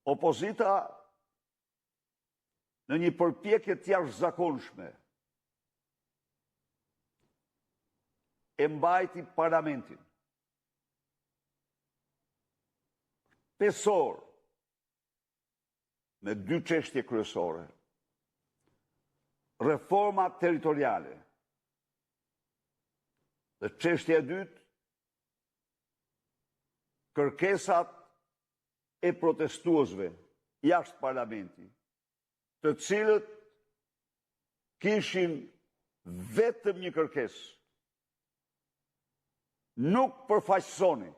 Opozita në një përpjekje të jashtëzakonshme e mbajti parlamentin. 5 orë me 2 çështje kryesore. Reforma territoriale. Dhe çështja e dytë, kërkesat e protestuesve jashtë parlamentit, të cilët kishin vetëm një kërkesë. Nuk përfaqësoni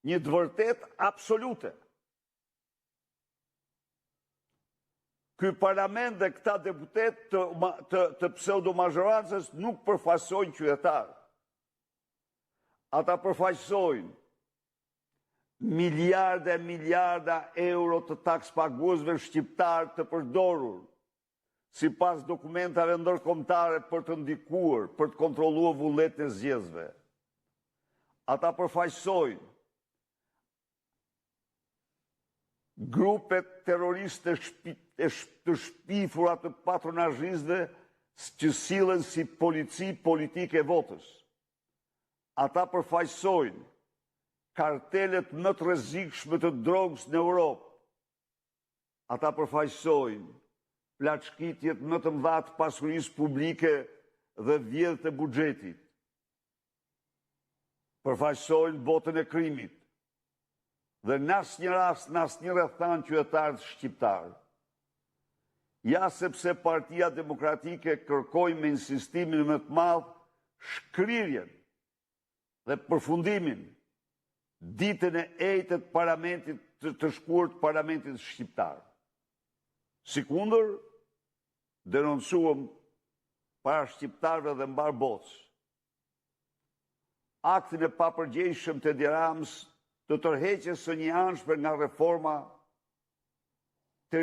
një të vërtet absolute. Ky parlament dhe këta deputet të pseudo-mazhorancës nuk përfaqësojnë qytetarë. Ata përfaqësojnë miliarda e miliarda euro të taks paguesve shqiptar të përdorur sipas dokumentave ndërkombëtare për të ndikuar, për të kontrolluar vullnetin e zgjedhësve. Ata përfaqësojnë grupe terroriste të shpifura të patronazhistëve që sillen si polici politike e votës. Ata përfaqësojnë kartelet më të rrezikshme të drogës në Europë. Ata përfaqësojnë plaçkitjet më të mëdha të pasurisë publike dhe vjedhjet të buxhetit. Përfaqësojnë botën e krimit. Dhe në asnjë rast, në asnjë rrethan qytetarët shqiptar. Ja sepse Partia Demokratike kërkoi me insistimin më të madh shkrirjen dhe përfundimin ditën e ejtë të parlamentit të shkurt parlamentit shqiptar. Sikundër, denoncuam para shqiptarëve dhe mbar botës aktin e papërgjegjshëm të Edi Ramës të tërheqjes së një anshme nga reforma